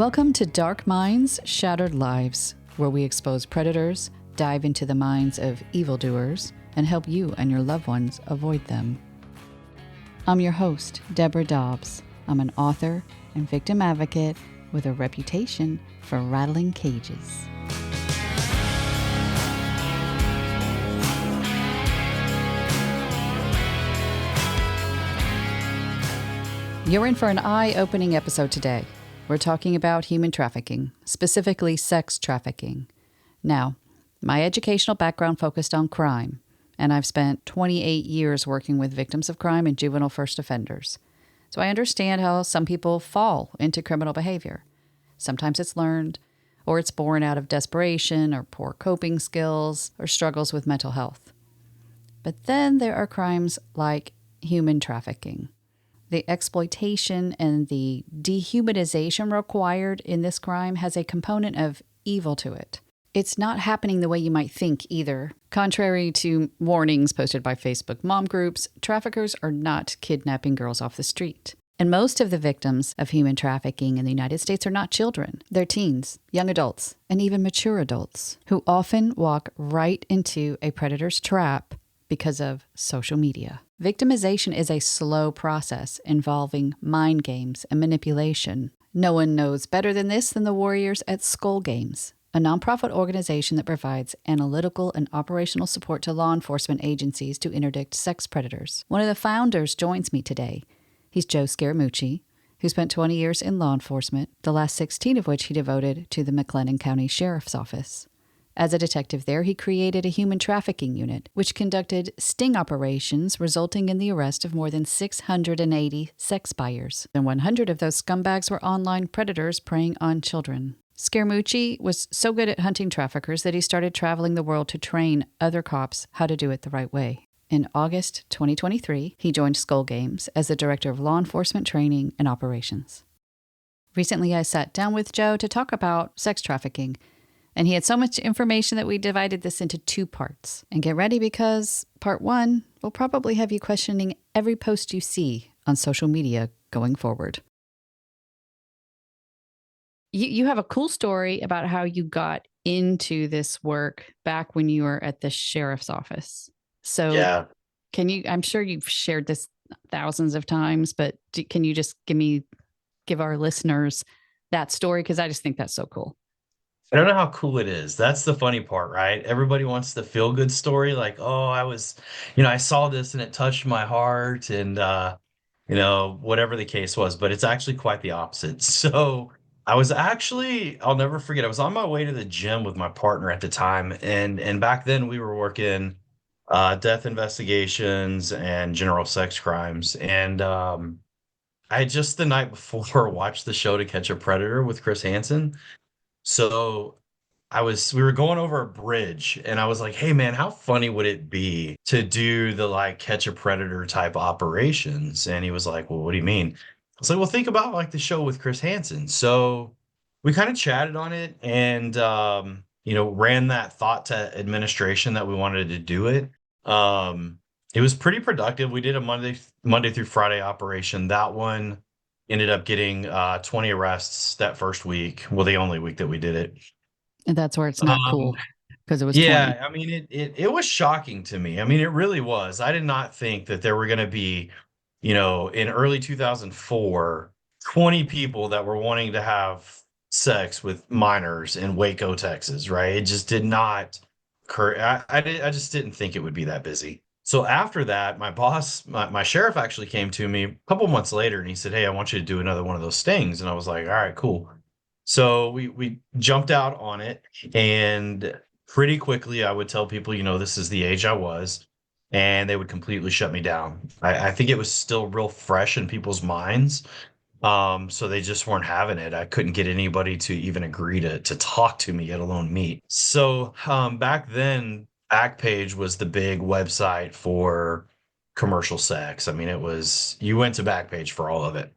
Welcome to Dark Minds, Shattered Lives, where we expose predators, dive into the minds of evildoers, and help you and your loved ones avoid them. I'm your host, Deborah Dobbs. I'm an author and victim advocate with a reputation for rattling cages. You're in for an eye-opening episode today. We're talking about human trafficking, specifically sex trafficking. Now, my educational background focused on crime, and I've spent 28 years working with victims of crime and juvenile first offenders. So I understand how some people fall into criminal behavior. Sometimes it's learned, or it's born out of desperation, or poor coping skills, or struggles with mental health. But then there are crimes like human trafficking. The exploitation and the dehumanization required in this crime has a component of evil to it. It's not happening the way you might think either. Contrary to warnings posted by Facebook mom groups, traffickers are not kidnapping girls off the street. And most of the victims of human trafficking in the United States are not children. They're teens, young adults, and even mature adults who often walk right into a predator's trap because of social media. Victimization is a slow process involving mind games and manipulation. No one knows better than this than the warriors at Skull Games, a nonprofit organization that provides analytical and operational support to law enforcement agencies to interdict sex predators. One of the founders joins me today. He's Joe Scaramucci, who spent 20 years in law enforcement, the last 16 of which he devoted to the McLennan County Sheriff's Office. As a detective there, he created a human trafficking unit, which conducted sting operations resulting in the arrest of more than 680 sex buyers. And 100 of those scumbags were online predators preying on children. Scaramucci was so good at hunting traffickers that he started traveling the world to train other cops how to do it the right way. In August 2023, he joined Skull Games as the Director of Law Enforcement Training and Operations. Recently, I sat down with Joe to talk about sex trafficking, and he had so much information that we divided this into two parts. And get ready because part one will probably have you questioning every post you see on social media going forward. You have a cool story about how you got into this work back when you were at the sheriff's office. So Yeah. I'm sure you've shared this thousands of times, but can you just give our listeners that story? Because I just think that's so cool. I don't know how cool it is. That's the funny part, right? Everybody wants the feel good story. Like, oh, I saw this and it touched my heart and, whatever the case was, but it's actually quite the opposite. So I'll never forget. I was on my way to the gym with my partner at the time. And back then we were working, death investigations and general sex crimes. And, I had just the night before watched the show To Catch a Predator with Chris Hansen. So we were going over a bridge and I was like, hey man, how funny would it be to do the like catch a predator type operations? And he was like, well, what do you mean? I was like, well, think about like the show with Chris Hansen. So we kind of chatted on it and, ran that thought to administration that we wanted to do it. It was pretty productive. We did a Monday through Friday operation. That one ended up getting 20 arrests that first week. Well, the only week that we did it. And that's where it's not cool because it was 20. Yeah, I mean, it was shocking to me. I mean, it really was. I did not think that there were going to be, in early 2004, 20 people that were wanting to have sex with minors in Waco, Texas, right? It just did not occur. I just didn't think it would be that busy. So after that, my boss, my sheriff actually came to me a couple months later and he said, hey, I want you to do another one of those stings. And I was like, all right, cool. So we jumped out on it and pretty quickly I would tell people, this is the age I was, and they would completely shut me down. I think it was still real fresh in people's minds. So they just weren't having it. I couldn't get anybody to even agree to talk to me, let alone meet. So back then, Backpage was the big website for commercial sex. I mean, you went to Backpage for all of it.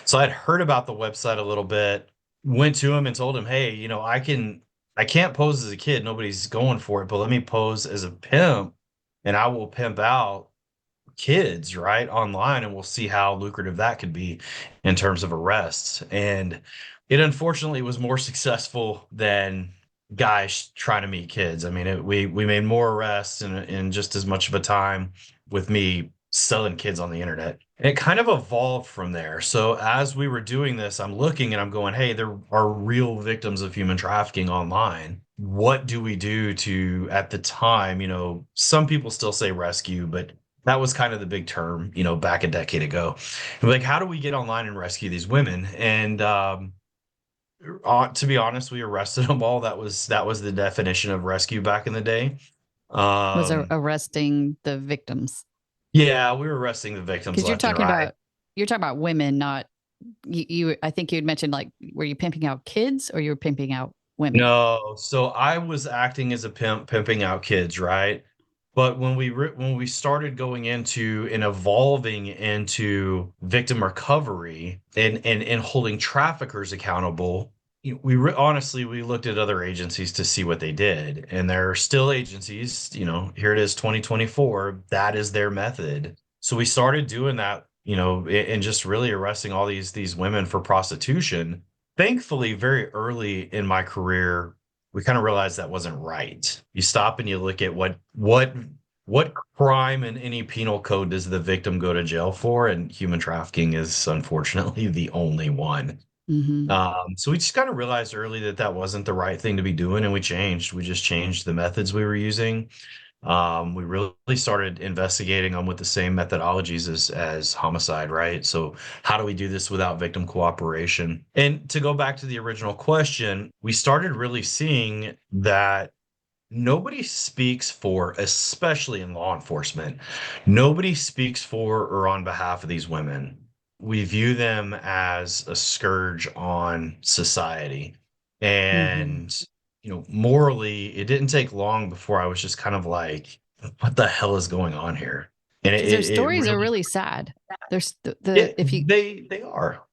So I'd heard about the website a little bit, went to him and told him, hey, I can't pose as a kid. Nobody's going for it, but let me pose as a pimp and I will pimp out kids, right, online, and we'll see how lucrative that could be in terms of arrests. And it unfortunately was more successful than guys trying to meet kids. I mean, we made more arrests in just as much of a time with me selling kids on the internet. And it kind of evolved from there. So as we were doing this, I'm looking and I'm going, hey, there are real victims of human trafficking online. What do we do to, at the time, some people still say rescue, but that was kind of the big term, back a decade ago. Like, how do we get online and rescue these women? And to be honest, we arrested them all. That was the definition of rescue back in the day. Was Um, arresting the victims? yeah, we were arresting the victims Because left and right. you're talking about women, not you. I think you had mentioned, like, were you pimping out kids or you were pimping out women? No, so I was acting as a pimp, pimping out kids, right? But when we started going into and evolving into victim recovery and holding traffickers accountable, honestly we looked at other agencies to see what they did, and there are still agencies. Here it is, 2024. That is their method. So we started doing that, and just really arresting all these women for prostitution. Thankfully, very early in my career, we kind of realized that wasn't right. You stop and you look at what crime in any penal code does the victim go to jail for, and human trafficking is unfortunately the only one. Mm-hmm. So we just kind of realized early that that wasn't the right thing to be doing, and we changed. We just changed the methods we were using. We really started investigating them with the same methodologies as homicide, right? So how do we do this without victim cooperation? And to go back to the original question, we started really seeing that nobody speaks for, especially in law enforcement, nobody speaks for or on behalf of these women. We view them as a scourge on society. Mm-hmm. And, morally, it didn't take long before I was just kind of like, what the hell is going on here? And Because their it stories are really, really sad. There's the it, if you they are,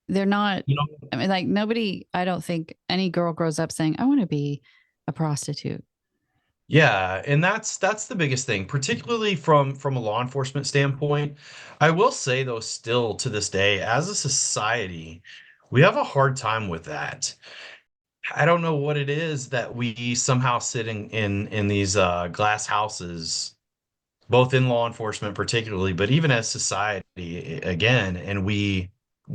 they're not. you know, I mean, like, nobody. I don't think any girl grows up saying, "I want to be a prostitute." Yeah, and that's the biggest thing, particularly from a law enforcement standpoint. I will say though, still to this day, as a society, we have a hard time with that. I don't know what it is that we somehow sit in these glass houses, both in law enforcement particularly, but even as society again, and we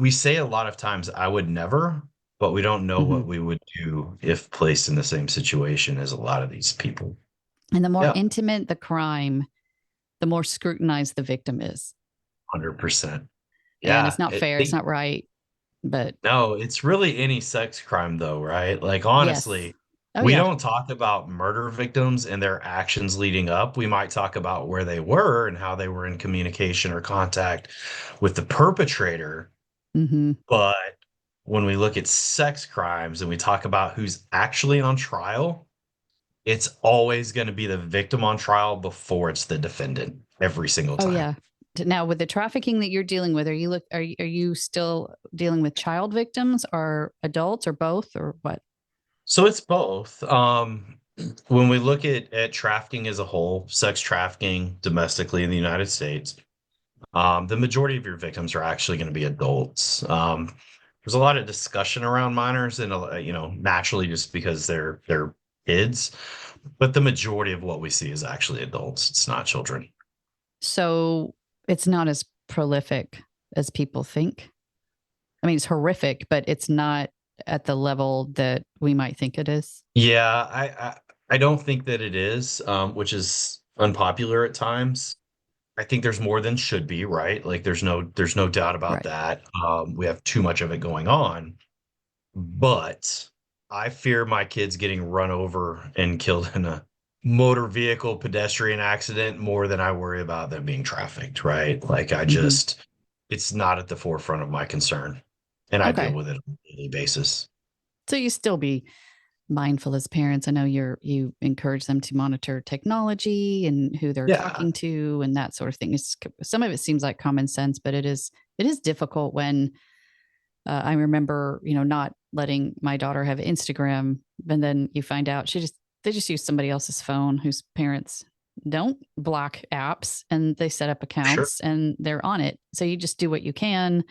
say a lot of times, I would never, but we don't know Mm-hmm. what we would do if placed in the same situation as a lot of these people. And the more Yeah. intimate the crime, the more scrutinized the victim is. 100%. And it's Yeah. not fair. It's not right. But No, it's really any sex crime though, right? Like yes. honestly, Oh, we yeah. don't talk about murder victims and their actions leading up. We might talk about where they were and how they were in communication or contact with the perpetrator. Mm-hmm. But when we look at sex crimes and we talk about who's actually on trial, it's always going to be the victim on trial before it's the defendant every single Oh, time. yeah. Now, with the trafficking that you're dealing with, are you still dealing with child victims or adults or both or what? So it's both. When we look at trafficking as a whole, sex trafficking domestically in the United States, the majority of your victims are actually going to be adults. There's a lot of discussion around minors, and naturally, just because they're kids, but the majority of what we see is actually adults. It's not children. So it's not as prolific as people think. I mean, it's horrific, but it's not at the level that we might think it is. Yeah, I don't think that it is, which is unpopular at times. I think there's more than should be, right? Like there's no doubt about Right. that. We have too much of it going on, but I fear my kids getting run over and killed in a motor vehicle pedestrian accident more than I worry about them being trafficked, right? Like Mm-hmm. it's not at the forefront of my concern, and I deal Okay. with it on a daily basis. So you still be mindful as parents. I know you encourage them to monitor technology and who they're Yeah, talking to and that sort of thing. Some of it seems like common sense, but it is difficult when I remember, not letting my daughter have Instagram, and then you find out they just use somebody else's phone whose parents don't block apps, and they set up sure. accounts and they're on it. So you just do what you can,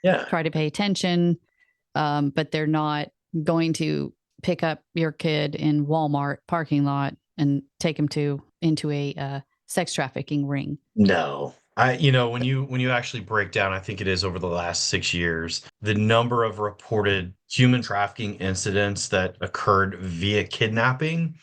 Yeah. try to pay attention. but they're not going to pick up your kid in Walmart parking lot and take him to into a sex trafficking ring. No. When you actually break down, I think it is over the last 6 years, the number of reported human trafficking incidents that occurred via kidnapping,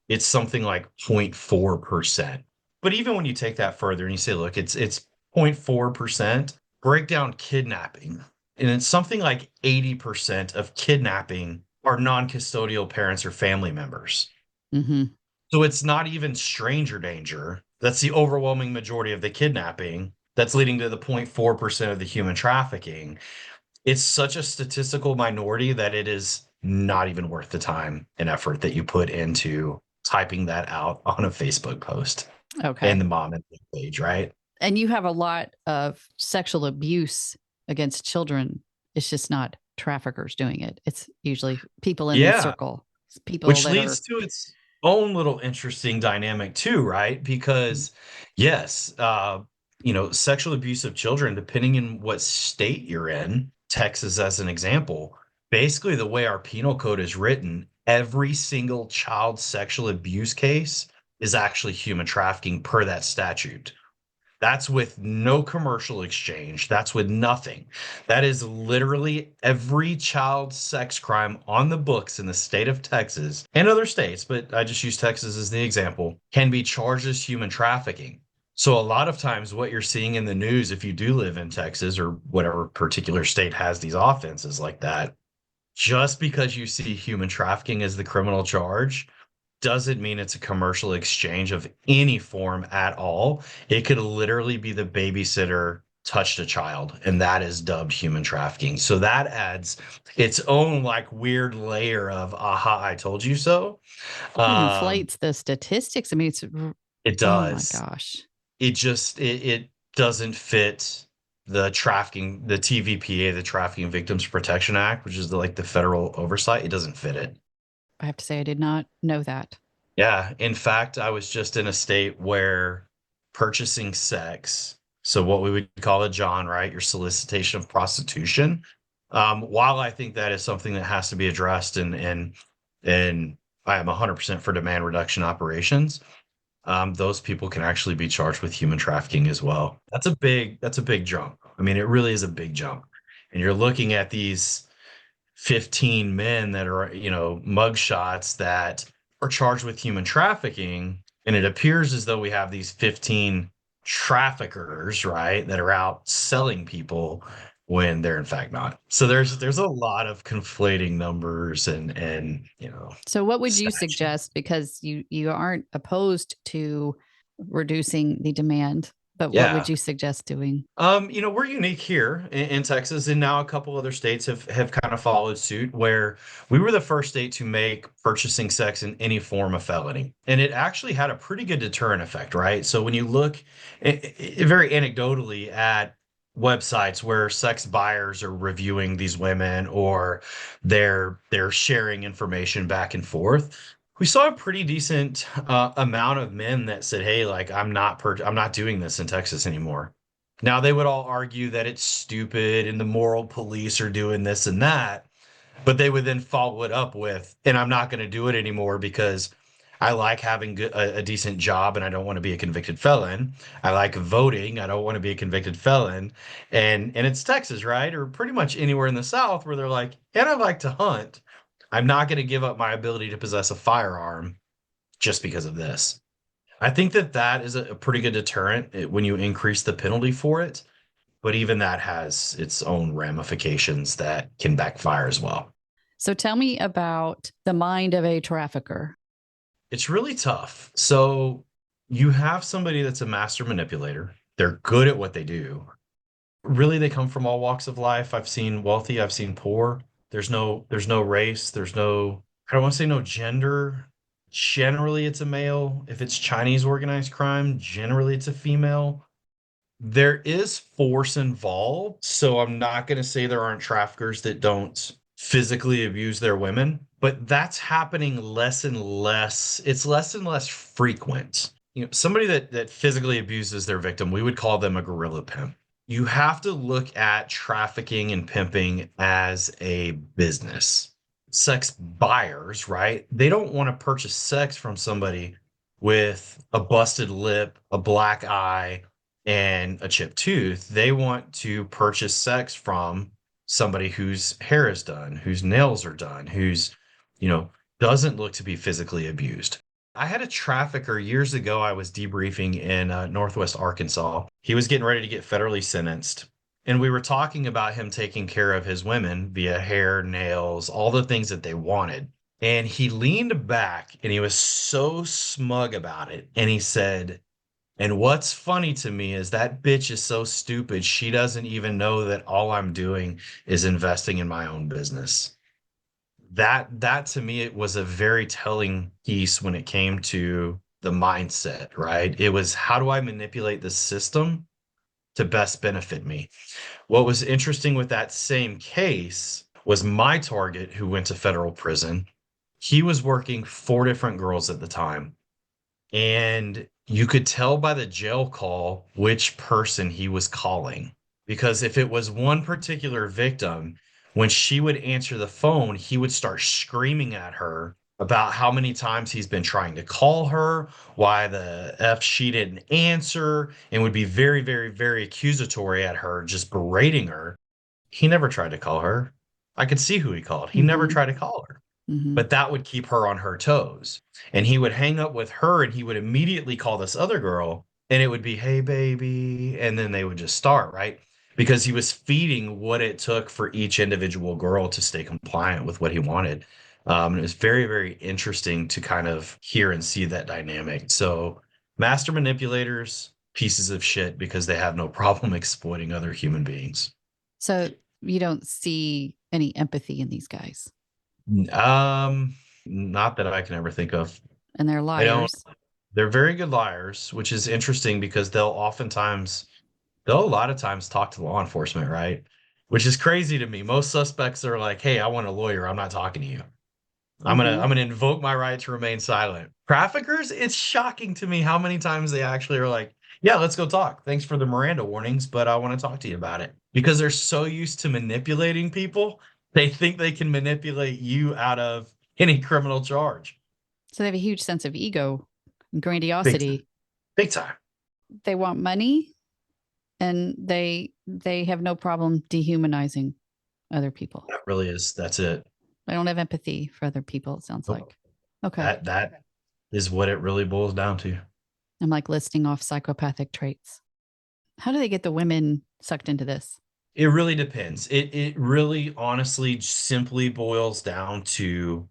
it's something like 0.4%. But even when you take that further and you say, look, it's 0.4%, break down kidnapping. And it's something like 80% of kidnapping are non-custodial parents or family members. Mm-hmm. So it's not even stranger danger. That's the overwhelming majority of the kidnapping that's leading to the 0.4% of the human trafficking. It's such a statistical minority that it is not even worth the time and effort that you put into typing that out on a Facebook post and Okay. the mom and dad page, right? And you have a lot of sexual abuse against children. It's just not traffickers doing it. It's usually people in the Yeah, circle, people which that leads are. to its own little interesting dynamic too, right? Because yes, sexual abuse of children, depending in what state you're in, Texas as an example, basically the way our penal code is written, every single child sexual abuse case is actually human trafficking per that statute. That's with no commercial exchange. That's with nothing. That is literally every child sex crime on the books in the state of Texas and other states, but I just use Texas as the example, can be charged as human trafficking. So a lot of times what you're seeing in the news, if you do live in Texas or whatever particular state has these offenses like that, just because you see human trafficking as the criminal charge doesn't mean it's a commercial exchange of any form at all. It could literally be the babysitter touched a child, and that is dubbed human trafficking. So that adds its own like weird layer of aha, I told you so. It Um, inflates the statistics. I mean, it oh my does. gosh. It doesn't fit the trafficking, the TVPA, the Trafficking Victims Protection Act, which is the federal oversight. It doesn't fit it. I have to say, I did not know that. Yeah. In fact, I was just in a state where purchasing sex, so what we would call a John, right? Your solicitation of prostitution. While I think that is something that has to be addressed and I am 100% for demand reduction operations, those people can actually be charged with human trafficking as well. That's a big jump. I mean, it really is a big jump. And you're looking at these 15 men that are, mugshots that are charged with human trafficking. And it appears as though we have these 15 traffickers, right, that are out selling people when they're in fact not. So there's a lot of conflating numbers and So, what would you statute. suggest? Because you aren't opposed to reducing the demand, but what would Yeah. you suggest doing? We're unique here in Texas, and now a couple other states have kind of followed suit where we were the first state to make purchasing sex in any form a felony. And it actually had a pretty good deterrent effect, right? So when you look very anecdotally at websites where sex buyers are reviewing these women or they're sharing information back and forth, we saw a pretty decent amount of men that said, "Hey, like I'm not doing this in Texas anymore." Now they would all argue that it's stupid and the moral police are doing this and that, but they would then follow it up with, "And I'm not going to do it anymore because I like having a decent job and I don't want to be a convicted felon. I like voting. I don't want to be a convicted felon." And it's Texas, right? Or pretty much anywhere in the South where they're like, "And I like to hunt. I'm not going to give up my ability to possess a firearm just because of this." I think that that is a pretty good deterrent when you increase the penalty for it, but even that has its own ramifications that can backfire as well. So, tell me about the mind of a trafficker. It's really tough. So you have somebody that's a master manipulator. They're good at what they do. Really, they come from all walks of life. I've seen wealthy, I've seen poor. There's no race, I don't want to say no gender. Generally, it's a male. If it's Chinese organized crime, generally it's a female. There is force involved, so I'm not going to say there aren't traffickers that don't physically abuse their women, but that's happening less and less. It's less and less frequent. Somebody that physically abuses their victim, we would call them a gorilla pimp. you have to look at trafficking and pimping as a business. Sex buyers, right? They don't want to purchase sex from somebody with a busted lip, a black eye, and a chipped tooth. They want to purchase sex from somebody whose hair is done, whose nails are done, who's, you know, doesn't look to be physically abused. I had a trafficker years ago. I was debriefing in Northwest Arkansas. He was getting ready to get federally sentenced. And we were talking about him taking care of his women via hair, nails, all the things that they wanted. And he leaned back and he was so smug about it. And he said, and what's funny to me is that bitch is so stupid. She doesn't even know that all I'm doing is investing in my own business. That to me, it was a very telling piece when it came to the mindset, right? It was, how do I manipulate the system to best benefit me? What was interesting with that same case was my target, who went to federal prison. He was working four different girls at the time, and you could tell by the jail call which person he was calling. Because if it was one particular victim, when she would answer the phone, he would start screaming at her about how many times he's been trying to call her, why the F she didn't answer, and would be very, very, very accusatory at her, just berating her. He never tried to call her. I could see who he called. He never Mm-hmm. tried to call her, Mm-hmm. but that would keep her on her toes. And he would hang up with her and he would immediately call this other girl, and it would be, hey, baby. And then they would just start, right? Because he was feeding what it took for each individual girl to stay compliant with what he wanted. And it was very, very interesting to kind of hear and see that dynamic. So, master manipulators, pieces of shit because they have no problem exploiting other human beings. So you don't see any empathy in these guys, Um, Not that I can ever think of. and they're I don't. liars. They're very good liars, which is interesting because they'll a lot of times talk to law enforcement, right? Which is crazy to me. Most suspects are like, "Hey, I want a lawyer. I'm not talking to you. Mm-hmm. I'm gonna invoke my right to remain silent." Traffickers, it's shocking to me how many times they actually are like, "Yeah, let's go talk. Thanks for the Miranda warnings, but I want to talk to you about it." Because they're so used to manipulating people, they think they can manipulate you out of any criminal charge. So they have a huge sense of ego and Big time. grandiosity. Big time. They want money, and they have no problem dehumanizing other people. That really is. That's it. They don't have empathy for other people, it sounds Nope. like. Okay. That is what it really boils down to. I'm like listing off psychopathic traits. How do they get the women sucked into this? It really depends. It really honestly simply boils down to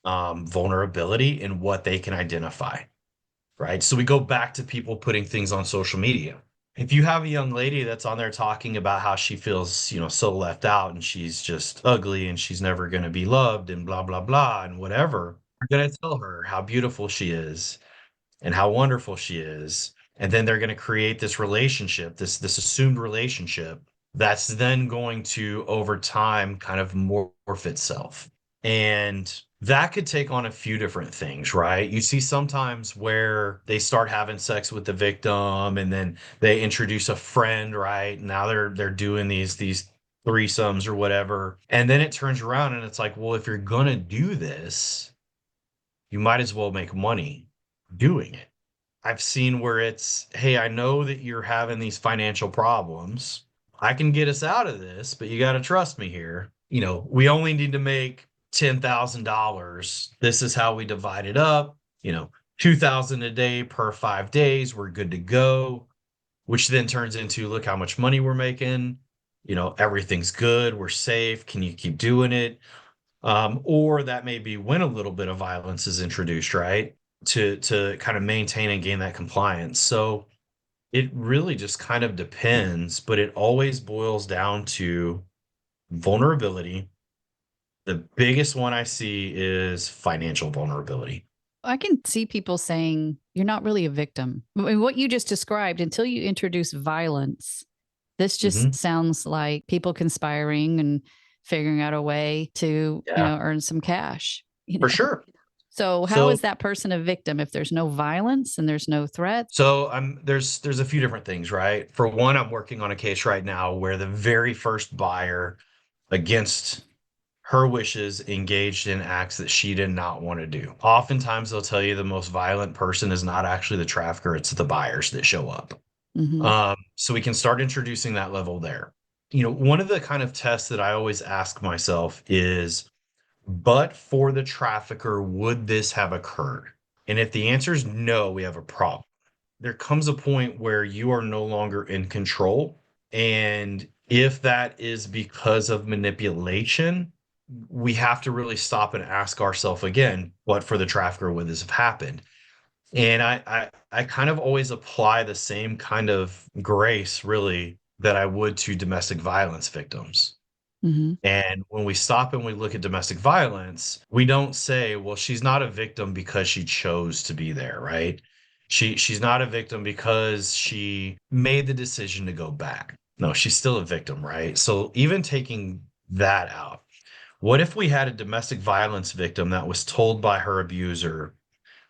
vulnerability and what they can identify, right? So we go back to people putting things on social media. If you have a young lady that's on there talking about how she feels, so left out and she's just ugly and she's never going to be loved and blah, blah, blah, and whatever, you're going to tell her how beautiful she is and how wonderful she is. And then they're going to create this relationship, this assumed relationship that's then going to over time kind of morph itself. And that could take on a few different things, right? You see sometimes where they start having sex with the victim and then they introduce a friend, right? Now they're doing these threesomes or whatever. And then it turns around and it's like, well, if you're gonna do this, you might as well make money doing it. I've seen where it's, hey, I know that you're having these financial problems. I can get us out of this, but you got to trust me here. We only need to make $10,000. This is how we divide it up. 2,000 a day per 5 days. We're good to go, which then turns into, look how much money we're making. Everything's good. We're safe. Can you keep doing it? Or that may be when a little bit of violence is introduced, right? To kind of maintain and gain that compliance. So it really just kind of depends, but it always boils down to vulnerability. The biggest one I see is financial vulnerability. I can see people saying you're not really a victim. I mean, what you just described, until you introduce violence, this just Hmm. sounds like people conspiring and figuring out a way to, Yeah, earn some cash. for sure. So how So is that person a victim if there's no violence and there's no threats? so I'm there's a few different things, right? For one, I'm working on a case right now where the very first buyer, against her wishes, engaged in acts that she did not want to do. Oftentimes they'll tell you the most violent person is not actually the trafficker, it's the buyers that show up. Mm-hmm. So we can start introducing that level there. One of the kind of tests that I always ask myself is, but for the trafficker, would this have occurred? And if the answer is no, we have a problem. There comes a point where you are no longer in control. And if that is because of manipulation, we have to really stop and ask ourselves again, what for the trafficker would this have happened? And I kind of always apply the same kind of grace, really, that I would to domestic violence victims. Mm-hmm. And when we stop and we look at domestic violence, we don't say, well, she's not a victim because she chose to be there, right? She's not a victim because she made the decision to go back. No, she's still a victim, right? So even taking that out, what if we had a domestic violence victim that was told by her abuser,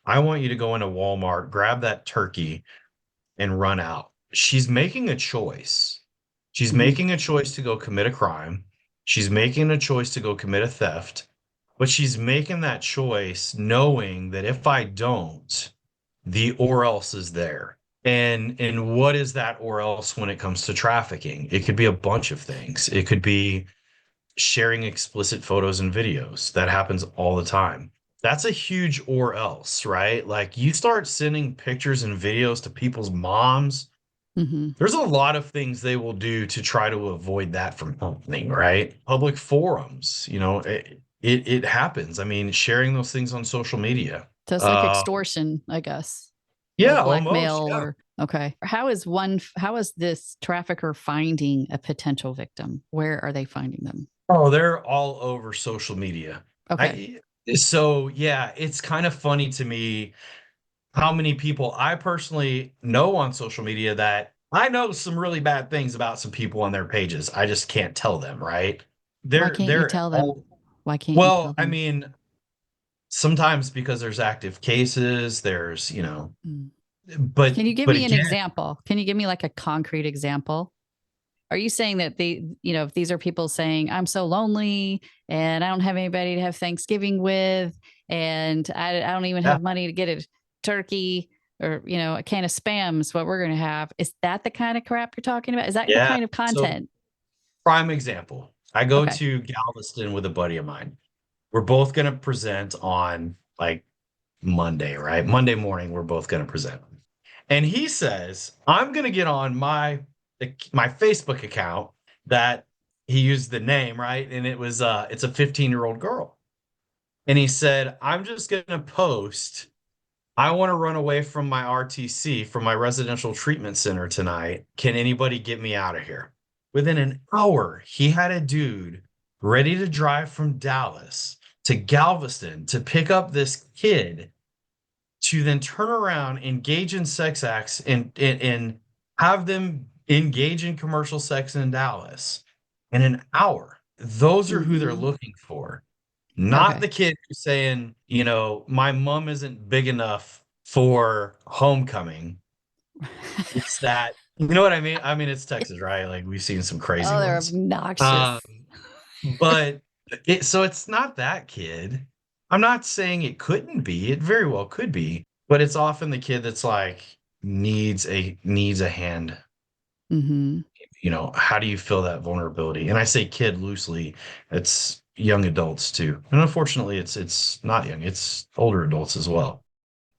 I want you to go into Walmart, grab that turkey, and run out? She's making a choice. She's Mm-hmm. making a choice to go commit a crime. She's making a choice to go commit a theft, but she's making that choice knowing that if I don't, the or else is there. And what is that or else when it comes to trafficking? It could be a bunch of things. It could be sharing explicit photos and videos. That happens all the time. That's a huge or else, right? Like you start sending pictures and videos to people's moms, Mm-hmm. there's a lot of things they will do to try to avoid that from happening, right? Public forums, it happens. I mean, sharing those things on social media. So it's like Uh, extortion, I guess, or yeah, almost. blackmail, Yeah. or okay. How is this trafficker finding a potential victim? Where are they finding them? Oh, they're all over social media. Okay. I so yeah, it's kind of funny to me how many people I personally know on social media that I know some really bad things about some people on their pages. I just can't tell them, right? Why They're can't you they're tell them? all Why can't you tell well, I them? mean, sometimes because there's active cases, there's, Mm. but Can you give but me an again, example? Can you give me like a concrete example? Are you saying that if these are people saying, I'm so lonely and I don't have anybody to have Thanksgiving with, and I don't even yeah, have money to get a turkey or, a can of Spam is what we're going to have. Is that the kind of crap you're talking about? Is that the yeah. kind of So content? prime example. I go Okay. to Galveston with a buddy of mine. We're both gonna present on like Monday, right? Monday morning, we're both gonna present. And he says, I'm gonna get on my Facebook account that he used the name, right? And it's a 15-year-old girl. And he said, I'm just gonna post, I want to run away from my RTC, from my residential treatment center tonight. Can anybody get me out of here? Within an hour, he had a dude ready to drive from Dallas to Galveston to pick up this kid, to then turn around, engage in sex acts, and have them engage in commercial sex in Dallas in an hour. Those are who they're Mm-hmm. looking for. Not Okay. the kid who's saying, my mom isn't big enough for homecoming. It's that, you know what I mean? I mean, it's Texas, right? Like we've seen some crazy Oh, they're ones. Um, obnoxious. but so it's not that kid. I'm not saying it couldn't be. It very well could be, but it's often the kid that's like needs a hand. Mm-hmm. How do you feel that vulnerability? And I say kid loosely. It's young adults too. And unfortunately, it's not young. It's older adults as well.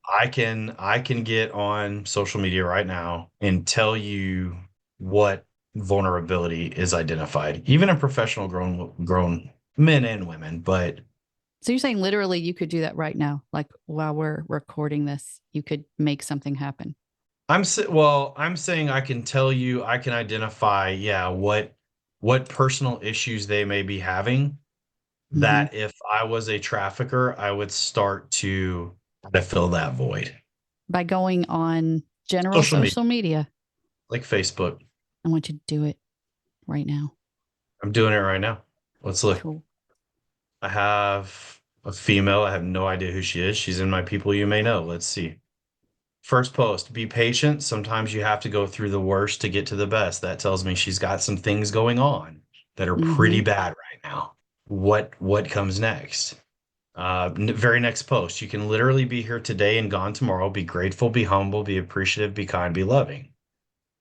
I can get on social media right now and tell you what vulnerability is identified, even in professional grown men and women. But So you're saying literally you could do that right now, like while we're recording this, you could make something happen. I'm saying I can tell you, I can identify, yeah, what personal issues they may be having, Mm-hmm. that if I was a trafficker, I would start to fill that void. By going on general Social media, social media. like Facebook. I want you to do it right now. I'm doing it right now. Let's look. Cool. I have A female. I have no idea who she is. She's in my people you may know. Let's see. First post, be patient. Sometimes you have to go through the worst to get to the best. That tells me she's got some things going on that are pretty Mm-hmm. bad right now. What comes next? Very next post. You can literally be here today and gone tomorrow. Be grateful, be humble, be appreciative, be kind, be loving.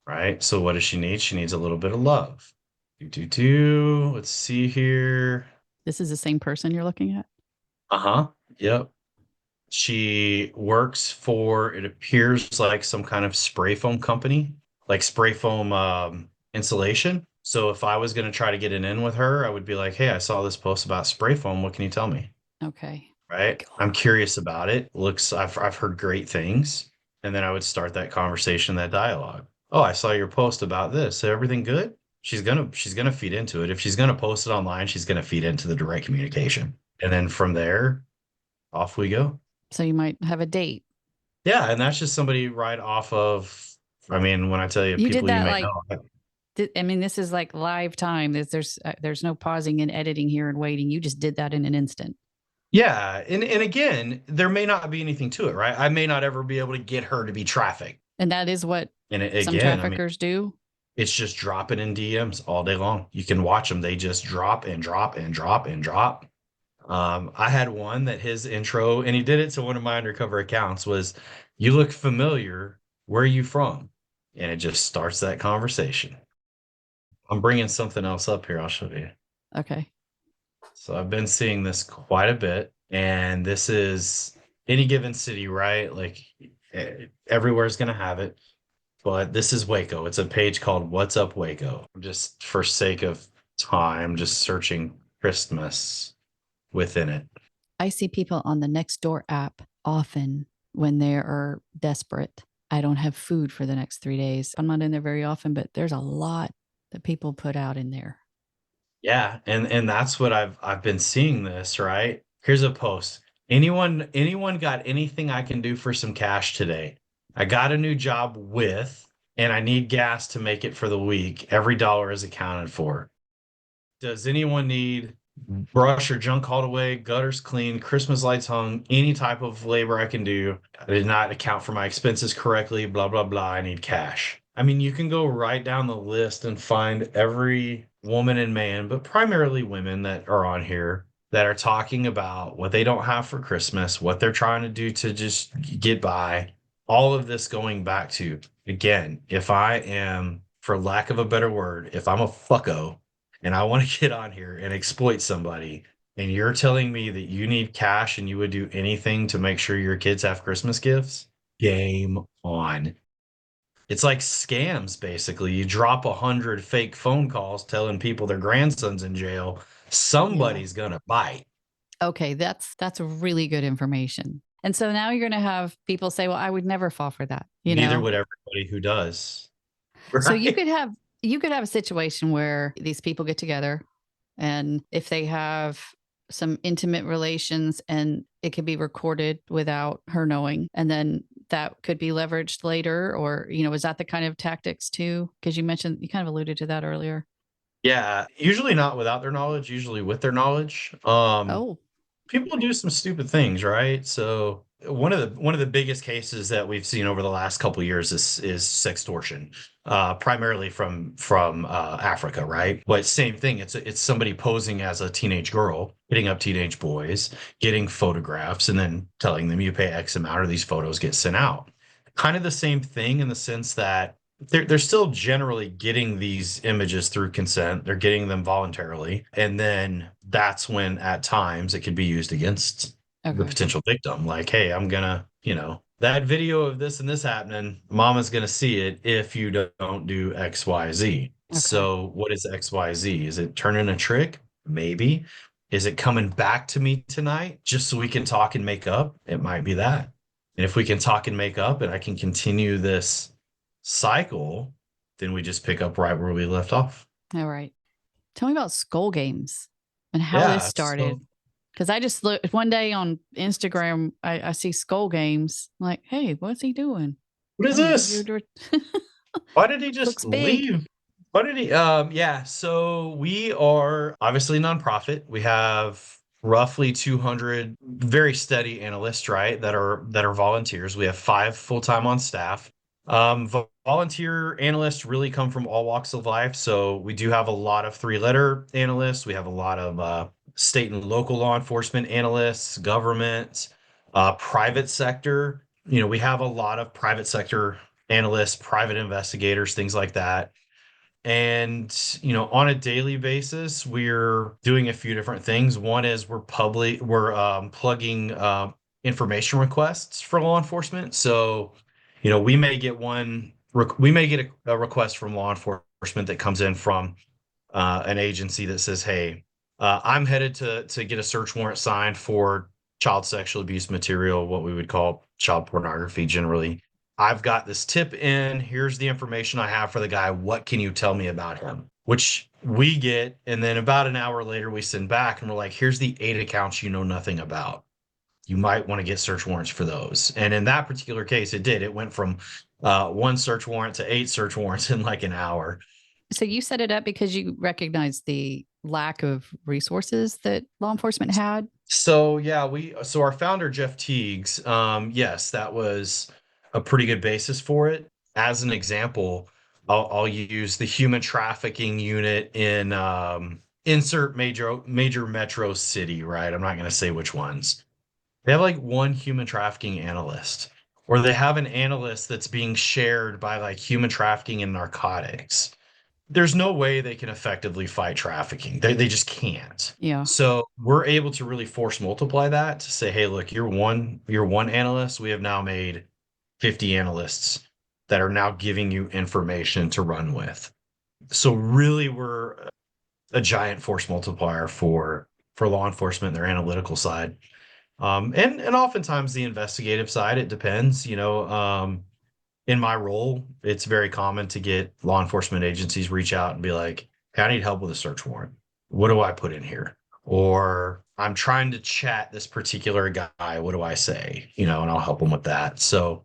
Right? So what does she need? She needs a little bit of love. Let's see here. This is the same person you're looking at? Uh-huh. Yep. She works for, it appears like some kind of spray foam company, like spray foam insulation. So if I was going to try to get an in with her, I would be like, hey, I saw this post about spray foam. What can you tell me? Okay. Right? I'm curious about it. I've heard great things. And then I would start that conversation, that dialogue. Oh, I saw your post about this. Is everything good? She's gonna feed into it. If she's gonna post it online, she's gonna feed into the direct communication. And then from there, off we go. So you might have a date. Yeah, and that's just somebody right off of, I mean, when I tell you You did people you that may like, know. I mean, this is like live time. There's no pausing and editing here and waiting. You just did that in an instant. Yeah, and again, there may not be anything to it, right? I may not ever be able to get her to be trafficked. And that is what And some again, I mean, traffickers do. it's just dropping in DMs all day long. You can watch them. They just drop and drop and drop and drop. I had one that his intro, and he did it to one of my undercover accounts, was, you look familiar. Where are you from? And it just starts that conversation. I'm bringing something else up here. I'll show you. Okay. So I've been seeing this quite a bit, and this is any given city, right? Like everywhere's going to have it. But this is Waco. It's a page called What's Up Waco. Just for sake of time, just searching Christmas within it. I see people on the Nextdoor app often when they are desperate. I don't have food for the next 3 days. I'm not in there very often, but there's a lot that people put out in there. Yeah, and that's what I've been seeing this, right? Here's a post. Anyone got anything I can do for some cash today? I got a new job and I need gas to make it for the week. Every dollar is accounted for. Does anyone need brush or junk hauled away, gutters cleaned, Christmas lights hung, any type of labor I can do? I did not account for my expenses correctly, blah, blah, blah. I need cash. I mean, you can go right down the list and find every woman and man, but primarily women that are on here that are talking about what they don't have for Christmas, what they're trying to do to just get by. All of this going back to, again, if I am, for lack of a better word, if I'm a fucko and I want to get on here and exploit somebody, and you're telling me that you need cash and you would do anything to make sure your kids have Christmas gifts, game on. It's like scams, basically. You drop 100 fake phone calls telling people their grandson's in jail. Yeah. Somebody's gonna bite. Okay, that's really good information. And so now you're going to have people say, "Well, I would never fall for that," you Neither know? would everybody who does. So Right? you could have a situation where these people get together, and if they have some intimate relations, and it could be recorded without her knowing, and then that could be leveraged later, or is that the kind of tactics too? Because you kind of alluded to that earlier. Yeah. Usually not without their knowledge, usually with their knowledge. Oh, People do some stupid things, right? So one of the biggest cases that we've seen over the last couple of years is sextortion, primarily from Africa, right? But same thing. It's somebody posing as a teenage girl, hitting up teenage boys, getting photographs, and then telling them you pay X amount or these photos get sent out. Kind of the same thing in the sense that they're still generally getting these images through consent. They're getting them voluntarily. And then that's when at times it could be used against the okay. potential victim. Like, hey, I'm gonna, that video of this and this happening, mama's gonna see it if you don't do XYZ. Okay. So what is XYZ? Is it turning a trick? Maybe. Is it coming back to me tonight just so we can talk and make up? It might be that. And if we can talk and make up and I can continue this cycle, then we just pick up right where we left off. All right. Tell me about skull games and how this Yeah. So started. Because I just looked one day on Instagram, I see skull games. I'm like, hey, what's he doing? what is Oh, this? Why did he just looks big. leave? Why did he? Yeah. So we are obviously a nonprofit. We have roughly 200 very steady analysts, right, that are volunteers. We have 5 full-time on staff. Volunteer analysts really come from all walks of life. So we do have a lot of 3-letter analysts. We have a lot of state and local law enforcement analysts, government, private sector. We have a lot of private sector analysts, private investigators, things like that. And, on a daily basis, we're doing a few different things. One is we're plugging information requests for law enforcement. So, we may get a request from law enforcement that comes in from an agency that says, "Hey, I'm headed to get a search warrant signed for child sexual abuse material, what we would call child pornography generally. I've got this tip in. Here's the information I have for the guy. What can you tell me about him?" Which we get, and then about an hour later, we send back and we're like, "Here's the 8 accounts you know nothing about. You might want to get search warrants for those." And in that particular case, it did. It went from 1 search warrant to 8 search warrants in like an hour. So you set it up because you recognized the lack of resources that law enforcement had? So yeah, so our founder Jeff Teagues, yes, that was a pretty good basis for it. As an example, I'll use the human trafficking unit in insert major metro city, right? I'm not going to say which ones. They have like one human trafficking analyst, or they have an analyst that's being shared by like human trafficking and narcotics. There's no way they can effectively fight trafficking. They just can't. Yeah. So we're able to really force multiply that to say, "Hey, look, you're one analyst. We have now made 50 analysts that are now giving you information to run with." So really we're a giant force multiplier for law enforcement, their analytical side. And oftentimes the investigative side, it depends, in my role, it's very common to get law enforcement agencies reach out and be like, "Hey, I need help with a search warrant. What do I put in here?" Or, "I'm trying to chat this particular guy. What do I say?" And I'll help them with that. So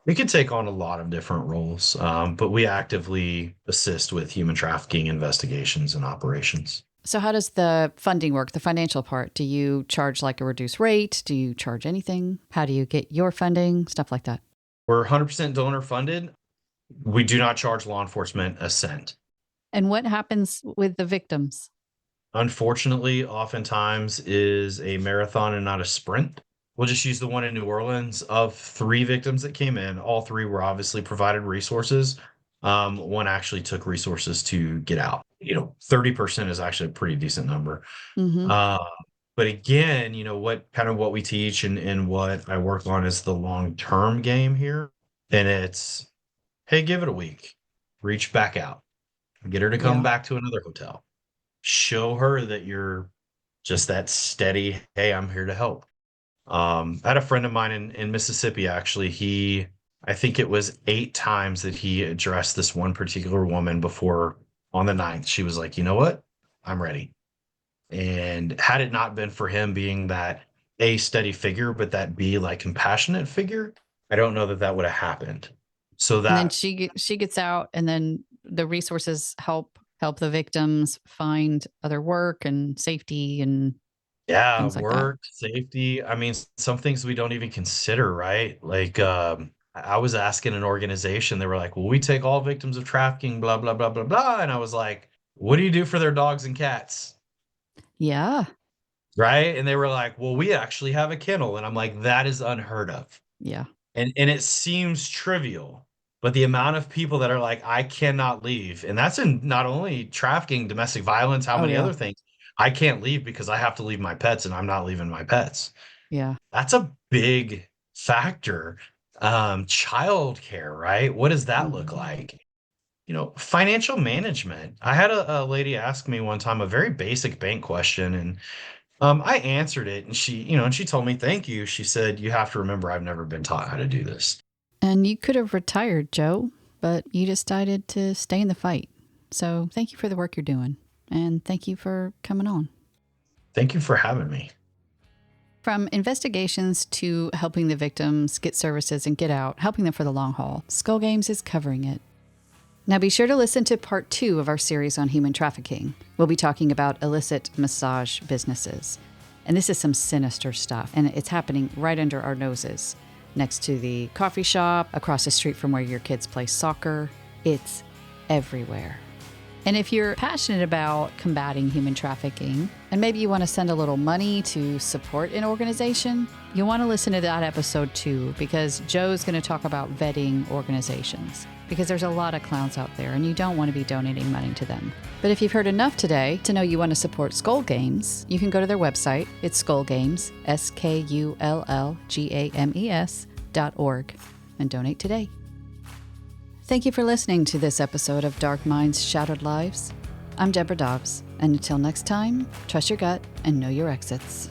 it can take on a lot of different roles, but we actively assist with human trafficking investigations and operations. So how does the funding work, the financial part? Do you charge like a reduced rate? Do you charge anything? How do you get your funding? Stuff like that. We're 100% donor funded. We do not charge law enforcement a cent. And what happens with the victims? Unfortunately, oftentimes is a marathon and not a sprint. We'll just use the one in New Orleans. Of 3 victims that came in, all 3 were obviously provided resources. One actually took resources to get out. 30% is actually a pretty decent number. Mm-hmm. Uh, but again, what we teach and what I work on is the long-term game here. And it's, "Hey, give it a week, reach back out, get her to come Yeah. back to another hotel, show her that you're just that steady, hey, I'm here to help." I had a friend of mine in Mississippi, actually. I think it was 8 times that he addressed this one particular woman before on the ninth. She was like, "You know what? I'm ready." And had it not been for him being that A, steady figure, but that B, like compassionate figure, I don't know that that would have happened. So And then that, she gets out, and then the resources help the victims find other work and safety and yeah, things like that. work, safety. I mean, some things we don't even consider, right? Like, I was asking an organization, they were like, "Well, we take all victims of trafficking, blah, blah, blah, blah, blah." And I was like, "What do you do for their dogs and cats?" Yeah. Right? And they were like, "Well, we actually have a kennel." And I'm like, "That is unheard of." Yeah. And it seems trivial, but the amount of people that are like, "I cannot leave," and that's in not only trafficking, domestic violence, how Oh many yeah. other things. "I can't leave because I have to leave my pets and I'm not leaving my pets." Yeah. That's a big factor. Childcare, right? What does that look Mhm. like? Financial management. I had a lady ask me one time a very basic bank question, and I answered it, and she told me, "Thank you." She said, "You have to remember, I've never been taught how to do this." And you could have retired, Joe, but you decided to stay in the fight. So thank you for the work you're doing. And thank you for coming on. Thank you for having me. From investigations to helping the victims get services and get out, helping them for the long haul, Skull Games is covering it. Now be sure to listen to part 2 of our series on human trafficking. We'll be talking about illicit massage businesses. And this is some sinister stuff. And it's happening right under our noses, next to the coffee shop, across the street from where your kids play soccer. It's everywhere. And if you're passionate about combating human trafficking, and maybe you want to send a little money to support an organization, you'll want to listen to that episode too, because Joe's going to talk about vetting organizations. Because there's a lot of clowns out there, and you don't want to be donating money to them. But if you've heard enough today to know you want to support Skull Games, you can go to their website. It's Skull Games, SKULLGAMES.org, and donate today. Thank you for listening to this episode of Dark Minds, Shattered Lives. I'm Deborah Dobbs, and until next time, trust your gut and know your exits.